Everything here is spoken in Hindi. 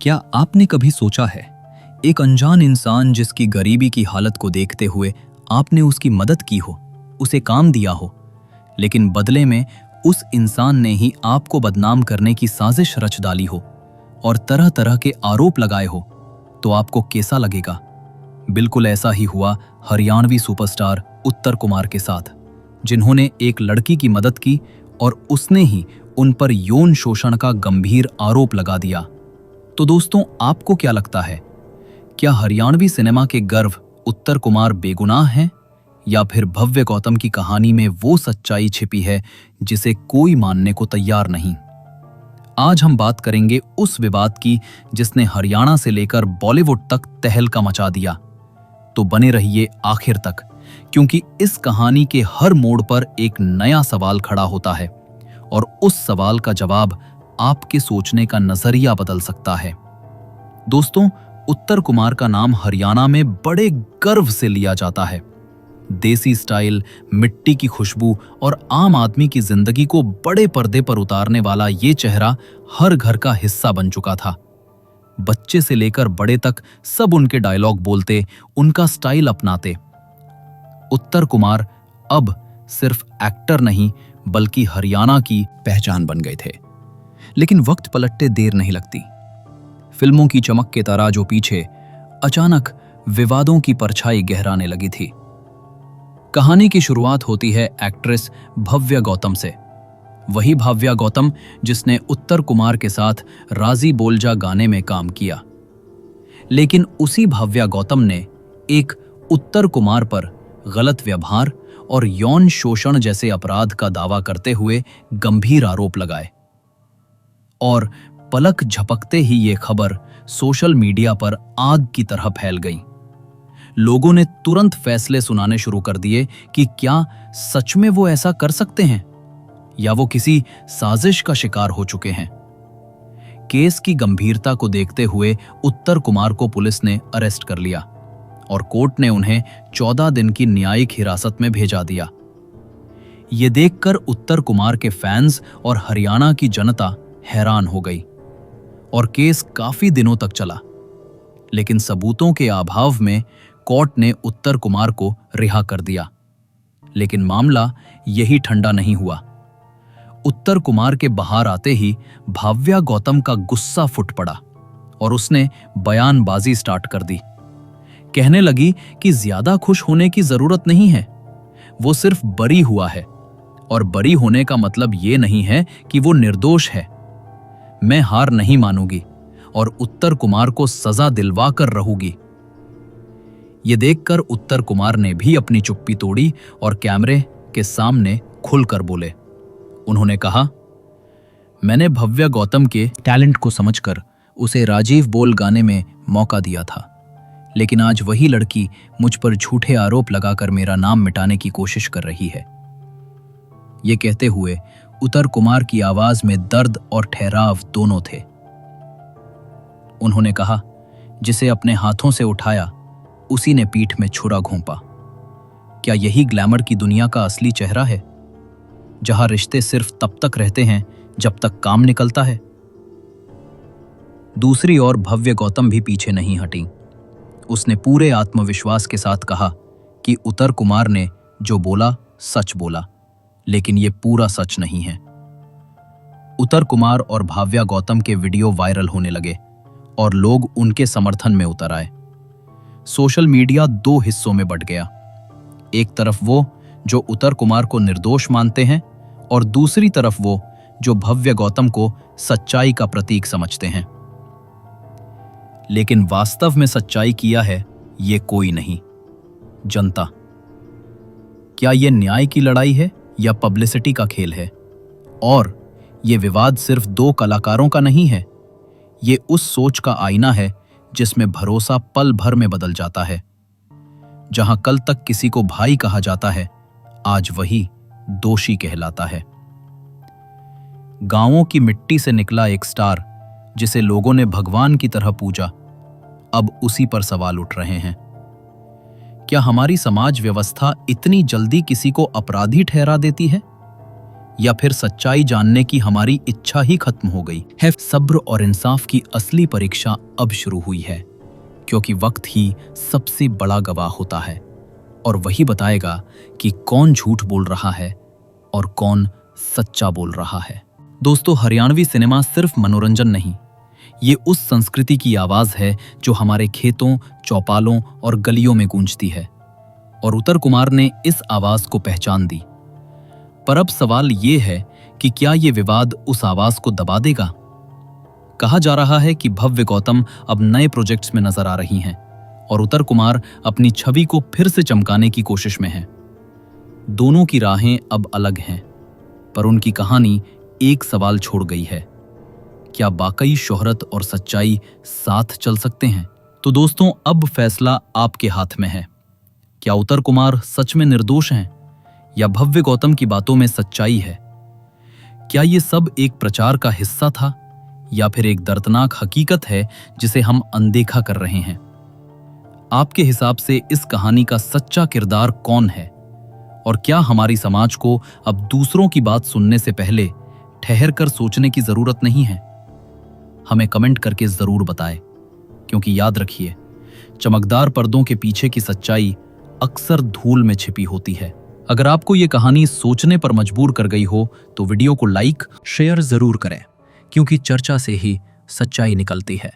क्या आपने कभी सोचा है, एक अनजान इंसान जिसकी गरीबी की हालत को देखते हुए आपने उसकी मदद की हो, उसे काम दिया हो, लेकिन बदले में उस इंसान ने ही आपको बदनाम करने की साजिश रच डाली हो और तरह तरह के आरोप लगाए हो, तो आपको कैसा लगेगा? बिल्कुल ऐसा ही हुआ हरियाणवी सुपरस्टार उत्तर कुमार के साथ, जिन्होंने एक लड़की की मदद की और उसने ही उन पर यौन शोषण का गंभीर आरोप लगा दिया। तो दोस्तों, आपको क्या लगता है, क्या हरियाणवी सिनेमा के गर्व उत्तर कुमार बेगुनाह हैं, या फिर भव्य गौतम की कहानी में वो सच्चाई छिपी है जिसे कोई मानने को तैयार नहीं? आज हम बात करेंगे उस विवाद की जिसने हरियाणा से लेकर बॉलीवुड तक तहलका मचा दिया। तो बने रहिए आखिर तक, क्योंकि इस कहानी के हर मोड़ पर एक नया सवाल खड़ा होता है और उस सवाल का जवाब आपके सोचने का नजरिया बदल सकता है। दोस्तों, उत्तर कुमार का नाम हरियाणा में बड़े गर्व से लिया जाता है। देसी स्टाइल, मिट्टी की खुशबू और आम आदमी की जिंदगी को बड़े पर्दे पर उतारने वाला ये चेहरा हर घर का हिस्सा बन चुका था। बच्चे से लेकर बड़े तक सब उनके डायलॉग बोलते, उनका स्टाइल अपनाते। उत्तर कुमार अब सिर्फ एक्टर नहीं बल्कि हरियाणा की पहचान बन गए थे। लेकिन वक्त पलटते देर नहीं लगती। फिल्मों की चमक के तराजू पीछे अचानक विवादों की परछाई गहराने लगी थी। कहानी की शुरुआत होती है एक्ट्रेस भव्य गौतम से। वही भव्य गौतम जिसने उत्तर कुमार के साथ राजी बोलजा गाने में काम किया। लेकिन उसी भव्य गौतम ने एक उत्तर कुमार पर गलत व्यवहार और यौन शोषण जैसे अपराध का दावा करते हुए गंभीर आरोप लगाए। और पलक झपकते ही ये खबर सोशल मीडिया पर आग की तरह फैल गई। लोगों ने तुरंत फैसले सुनाने शुरू कर दिए कि क्या सच में वो ऐसा कर सकते हैं या वो किसी साजिश का शिकार हो चुके हैं। केस की गंभीरता को देखते हुए उत्तर कुमार को पुलिस ने अरेस्ट कर लिया और कोर्ट ने उन्हें 14 दिन की न्यायिक हिरासत में भेजा दिया। ये देखकर उत्तर कुमार के फैंस और हरियाणा की जनता हैरान हो गई और केस काफी दिनों तक चला। लेकिन सबूतों के अभाव में कोर्ट ने उत्तर कुमार को रिहा कर दिया। लेकिन मामला यही ठंडा नहीं हुआ। उत्तर कुमार के बाहर आते ही भव्य गौतम का गुस्सा फूट पड़ा और उसने बयानबाजी स्टार्ट कर दी। कहने लगी कि ज्यादा खुश होने की जरूरत नहीं है, वो सिर्फ बरी हुआ है और बरी होने का मतलब ये नहीं है कि वो निर्दोष है। मैं हार नहीं मानूंगी और उत्तर कुमार को सजा दिलवा कर रहूंगी। ये देखकर उत्तर कुमार ने भी अपनी चुप्पी तोड़ी और कैमरे के सामने खुलकर बोले। उन्होंने कहा, मैंने भव्य गौतम के टैलेंट को समझकर उसे राजीव बोल गाने में मौका दिया था, लेकिन आज वही लड़की मुझ पर झूठे आरोप लगाकर मेरा नाम मिटाने की कोशिश कर रही है। ये कहते हुए उत्तर कुमार की आवाज में दर्द और ठहराव दोनों थे। उन्होंने कहा, जिसे अपने हाथों से उठाया उसी ने पीठ में छुरा घोंपा। क्या यही ग्लैमर की दुनिया का असली चेहरा है, जहां रिश्ते सिर्फ तब तक रहते हैं जब तक काम निकलता है? दूसरी ओर भव्य गौतम भी पीछे नहीं हटी। उसने पूरे आत्मविश्वास के साथ कहा कि उत्तर कुमार ने जो बोला सच बोला, लेकिन ये पूरा सच नहीं है। उत्तर कुमार और भव्य गौतम के वीडियो वायरल होने लगे और लोग उनके समर्थन में उतर आए। सोशल मीडिया दो हिस्सों में बंट गया। एक तरफ वो जो उत्तर कुमार को निर्दोष मानते हैं और दूसरी तरफ वो जो भव्य गौतम को सच्चाई का प्रतीक समझते हैं। लेकिन वास्तव में सच्चाई किया है ये कोई नहीं, जनता। क्या ये न्याय की लड़ाई है या पब्लिसिटी का खेल है? और ये विवाद सिर्फ दो कलाकारों का नहीं है, ये उस सोच का आईना है जिसमें भरोसा पल भर में बदल जाता है। जहां कल तक किसी को भाई कहा जाता है, आज वही दोषी कहलाता है। गांवों की मिट्टी से निकला एक स्टार जिसे लोगों ने भगवान की तरह पूजा, अब उसी पर सवाल उठ रहे हैं। क्या हमारी समाज व्यवस्था इतनी जल्दी किसी को अपराधी ठहरा देती है? या फिर सच्चाई जानने की हमारी इच्छा ही खत्म हो गई है? सब्र और इंसाफ की असली परीक्षा अब शुरू हुई है, क्योंकि वक्त ही सबसे बड़ा गवाह होता है और वही बताएगा कि कौन झूठ बोल रहा है और कौन सच्चा बोल रहा है। दोस्तों, हरियाणवी सिनेमा सिर्फ मनोरंजन नहीं, ये उस संस्कृति की आवाज है जो हमारे खेतों, चौपालों और गलियों में गूंजती है, और उत्तर कुमार ने इस आवाज को पहचान दी। पर अब सवाल ये है कि क्या ये विवाद उस आवाज को दबा देगा? कहा जा रहा है कि भव्य गौतम अब नए प्रोजेक्ट्स में नजर आ रही हैं और उत्तर कुमार अपनी छवि को फिर से चमकाने की कोशिश में हैं। दोनों की राहें अब अलग हैं, पर उनकी कहानी एक सवाल छोड़ गई है, क्या वाकई शोहरत और सच्चाई साथ चल सकते हैं? तो दोस्तों, अब फैसला आपके हाथ में है। क्या उत्तर कुमार सच में निर्दोष हैं या भव्य गौतम की बातों में सच्चाई है? क्या ये सब एक प्रचार का हिस्सा था या फिर एक दर्दनाक हकीकत है जिसे हम अनदेखा कर रहे हैं? आपके हिसाब से इस कहानी का सच्चा किरदार कौन है? और क्या हमारी समाज को अब दूसरों की बात सुनने से पहले ठहर कर सोचने की जरूरत नहीं है? हमें कमेंट करके जरूर बताएं, क्योंकि याद रखिए, चमकदार पर्दों के पीछे की सच्चाई अक्सर धूल में छिपी होती है। अगर आपको ये कहानी सोचने पर मजबूर कर गई हो तो वीडियो को लाइक, शेयर जरूर करें, क्योंकि चर्चा से ही सच्चाई निकलती है।